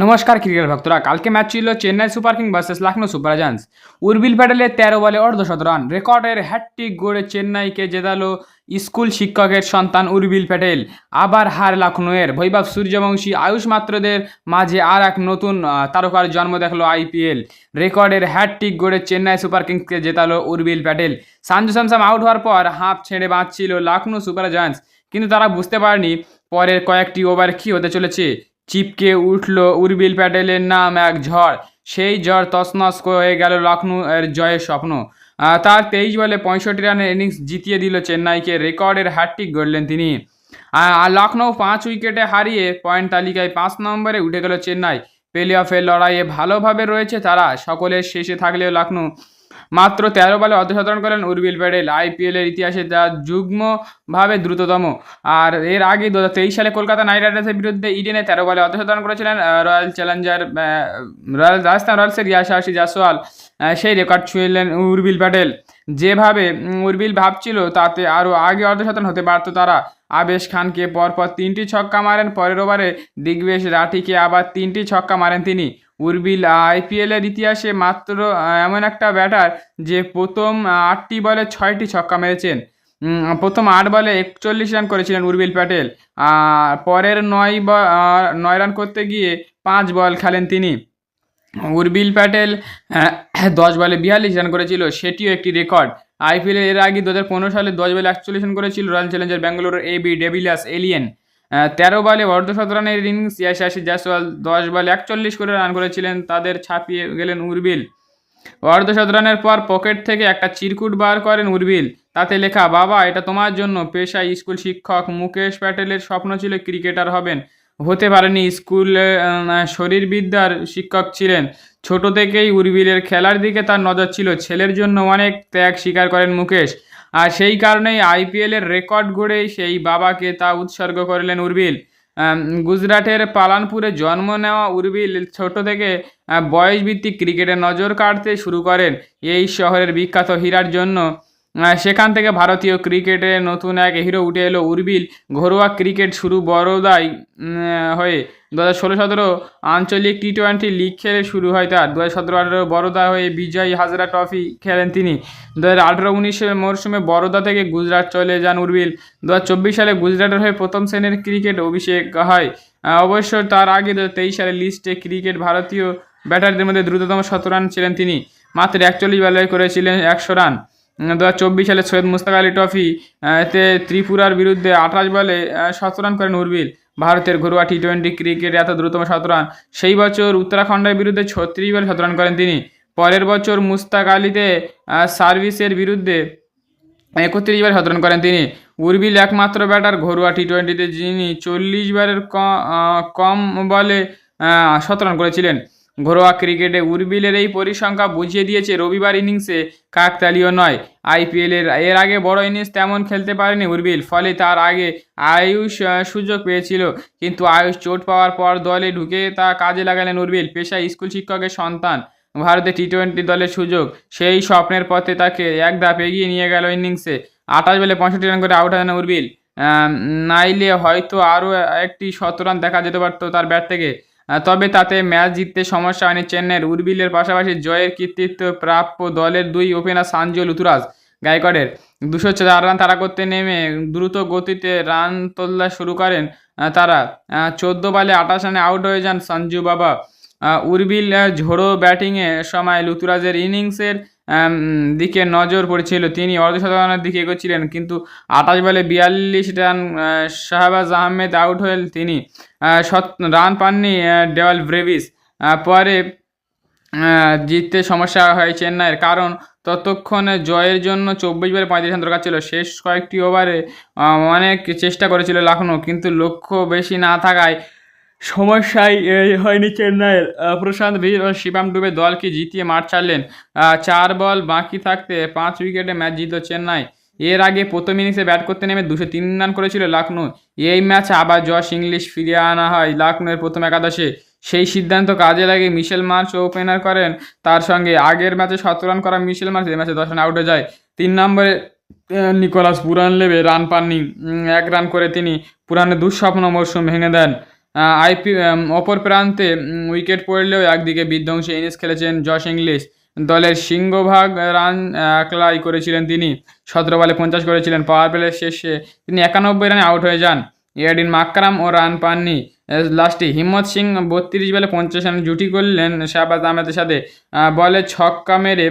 নমস্কার ক্রিকেট ভক্তরা। কালকে ম্যাচ ছিল Chennai super king versus Lucknow super giants. উর্বিল প্যাটেলের 13 বলে অর্ধশত রান রেকর্ডের হ্যাটট্রিক গড়ে চেন্নাইকে জেতালো স্কুল শিক্ষকের সন্তান উর্বিল প্যাটেল। আবার হার লখনৌয়ের। বৈভব সূর্যবংশী আয়ুষ মাত্রদের মাঝে আর এক নতুন তারকার জন্ম দেখলো আইপিএল। রেকর্ডের হ্যাটট্রিক গড়ে চেন্নাই সুপার কিংসকে জেতালো উর্বিল প্যাটেল। সঞ্জু স্যামসন আউট হওয়ার পর হাঁপ ছেড়ে বাঁচছিল লখনৌ সুপার জায়ান্টস, কিন্তু তারা বুঝতে পারেনি পরের কয়েকটি ওভার কী হতে চলেছে। চিপকে উঠল উর্বিল প্যাটেলের নাম এক ঝড়। সেই ঝড় তছনছ হয়ে গেল লখনৌ এর জয়ের স্বপ্ন। তার 23 বলে 65 রানের ইনিংস জিতিয়ে দিল চেন্নাইকে। রেকর্ডের হ্যাটট্রিক গড়লেন তিনি। লখনৌ 5 উইকেটে হারিয়ে পয়েন্ট তালিকায় 5 নম্বরে উঠে গেল চেন্নাই। প্লে অফের লড়াইয়ে ভালোভাবে রয়েছে তারা। সকলের শেষে থাকলেও লখনৌ মাত্র 13 বলে অর্ধশত রান করেন উর্বিল প্যাটেল। আইপিএলের ইতিহাসে যা যুগ্মভাবে দ্রুততম। আর এর আগে 2023 সালে কলকাতা নাইট রাইডার্সের বিরুদ্ধে ইডেনে 13 বলে অর্ধশত রান করেছিলেন রাজস্থান রয়্যালসের ইয়াশাসী জাসওয়াল। সেই রেকর্ড ছুঁয়েলেন উর্বিল প্যাটেল। যেভাবে উর্বিল ভাবছিল তাতে আরও আগে অর্ধশতরান হতে পারত তারা। আবেশ খানকে পরপর 3টি ছক্কা মারেন। পরের ওভারে দিগ্বেশ রাঠিকে আবার 3টি ছক্কা মারেন তিনি। উর্বিল আইপিএলের ইতিহাসে মাত্র এমন একটা ব্যাটার যে প্রথম 8টি বলে 6টি ছক্কা মেরেছেন। প্রথম 8 বলে 41 রান করেছিলেন উর্বিল প্যাটেল। পরের 9 রান করতে গিয়ে 5 বল খেলেন তিনি। উর্বিল প্যাটেল 10 বলে 42 রান করেছিল, সেটিও একটি রেকর্ড। আইপিএল এর আগে 2015 সালে 10 বলে 41 রান করেছিল Royal Challenger Bangalore AB de Villiers alien. 13 বলে অর্ধশত রানের ইনিংস ইয়াশাসী জাসওয়াল 10 বলে 41 করে রান করেছিলেন, তাদের ছাপিয়ে গেলেন উর্বিল। অর্ধশত রানের পর পকেট থেকে একটা চিরকুট বার করেন উর্বিল। তাতে লেখা, বাবা এটা তোমার জন্য। পেশায় স্কুল শিক্ষক মুকেশ প্যাটেলের স্বপ্ন ছিল ক্রিকেটার হবেন, হতে পারেনি। স্কুলে শরীরবিদ্যার শিক্ষক ছিলেন। ছোট থেকেই উর্বিলের খেলার দিকে তার নজর ছিল। ছেলের জন্য অনেক ত্যাগ স্বীকার করেন মুকেশ, আর সেই কারণেই আইপিএলের রেকর্ড গড়ে সেই বাবাকে তা উৎসর্গ করলেন উর্বিল। গুজরাটের পালানপুরে জন্ম নেওয়া উর্বিল ছোট থেকে বয়সভিত্তিক ক্রিকেটে নজর কাড়তে শুরু করেন এই শহরের বিখ্যাত হীরার জন্য। সেখান থেকে ভারতীয় ক্রিকেটে নতুন এক হিরো উঠে এলো উর্বিল। ঘরোয়া ক্রিকেট শুরু বরোদায় হয়ে 2016-17 আঞ্চলিক টি-20 লিগ খেলে শুরু হয় তার। 2017-18 বরোদা হয়ে বিজয় হাজরা ট্রফি খেলেন তিনি। 2018-19 মরশুমে বরোদা থেকে গুজরাট চলে যান উর্বিল। 2024 সালে গুজরাটের হয়ে প্রথম শ্রেণীর ক্রিকেট অভিষেক হয়। অবশ্য তার আগে 2023 সালে লিস্টে ক্রিকেট ভারতীয় ব্যাটারদের মধ্যে দ্রুততম 100 রান ছিলেন তিনি। মাত্র 41 বলে করেছিলেন 100 রান। 2024 সালে সৈয়দ মুস্তাক আলী ট্রফি তে ত্রিপুরার বিরুদ্ধে 28 বলে 100 রান করেন উর্বিল। ভারতের ঘরোয়া টি-20 ক্রিকেটে এত দ্রুততম 100 রান সেই বছর উত্তরাখণ্ডের বিরুদ্ধে 36 বলে 100 রান করেন তিনি। পরের বছর মুস্তাক আলীতে সার্ভিসের বিরুদ্ধে 31 বলে 100 রান করেন তিনি। উর্বিল একমাত্র ব্যাটার ঘরোয়া টি-20তে যিনি 40 বারের কম বলে 100 রান করেছিলেন। ঘরোয়া ক্রিকেটে উর্বিলের এই পরিসংখ্যা বুঝিয়ে দিয়েছে রবিবার ইনিংসে কাকতালীয় নয়। এর আগে বড় ইনিংস তেমন খেলতে পারেনি উর্বিল, ফলে তার আগে আয়ুষ সুযোগ পেয়েছিল, কিন্তু আয়ুষ চোট পাওয়ার পর দলে ঢুকে তা কাজে লাগালেন উর্বিল। পেশায় স্কুল শিক্ষকের সন্তান, ভারতের টি-20 দলের সুযোগ, সেই স্বপ্নের পথে তাকে এক ধাপ এগিয়ে নিয়ে গেল ইনিংসে। 28 বলে 65 রান করে আউট হন উর্বিল। নাইলে হয়তো আরও একটি 100 রান দেখা যেতে পারত তার ব্যাট থেকে, তবে তাতে ম্যাচ জিততে সমস্যা হয়নি চেন্নাইয়ের। উর্বিলের পাশাপাশি জয়ের কৃতিত্ব প্রাপ্য দলের 2 ওপেনার সঞ্জু লুথুরাজ গায়কোয়াড়ের। 204 রান তাড়া করতে নেমে দ্রুত গতিতে রান তোলা শুরু করেন তারা। 14 বলে 28 রানে আউট হয়ে যান সঞ্জু বাবা। উর্বিল ঝোড়ো ব্যাটিংয়ে সময় লুথুরাজের ইনিংসের দিকে নজর পড়েছিল। তিনি অর্ধশতরানের দিকে এগোচ্ছিলেন, কিন্তু 28 বলে 42 রান শাহবাজ আহমেদ আউট হয়ে তিনি রান পাননি ডেওয়াল ব্রেভিস। পরে জিততে সমস্যা হয় চেন্নাইয়ের, কারণ ততক্ষণে জয়ের জন্য 24 বলে 35 রান দরকার ছিল। শেষ কয়েকটি ওভারে অনেক চেষ্টা করেছিল লখনৌ, কিন্তু লক্ষ্য বেশি না থাকায় সমস্যাই হয়নি চেন্নাইয়ের। প্রশান্ত ভীর ও শিবাম ডুবে দলকে জিতিয়ে মাঠ ছাড়লেন। 4 বল বাকি থাকতে 5 উইকেটে ম্যাচ জিতল চেন্নাই। এর আগে প্রথম ইনিংসে ব্যাট করতে নেমে 203 রান করেছিল লখনৌ। এই ম্যাচে আবার জশ ইংলিশ ফিরিয়ে আনা হয় লখনৌয়ের প্রথম একাদশে। সেই সিদ্ধান্ত কাজে লাগে মিশেল মার্শ ওপেনার করেন। তার সঙ্গে আগের ম্যাচে 17 রান করা মিশেল মার্শ এই ম্যাচে 10 রান আউটে যায়। 3 নম্বরে নিকোলাস পুরান লেবে রান পাননি। 1 রান করে তিনি পুরানের দুঃস্বপ্ন মরশুম ভেঙে দেন। অপর প্রান্তে উইকেট পড়লেও একদিকে বিধ্বংসী ইনিংস খেলেছেন জশ ইংলিশ। দলের সিংহভাগ রান একলাই করেছিলেন তিনি। 17 বলে 50 করেছিলেন। পাওয়ার প্লের শেষে তিনি 91 রানে আউট হয়ে যান। এডিন মাকরাম ও রান পাননি। লাস্টে হিম্মত সিং 32 বলে 50 রানে জুটি করলেন শাহবাজ আহমেদের সাথে। বলে ছক্কা মেরে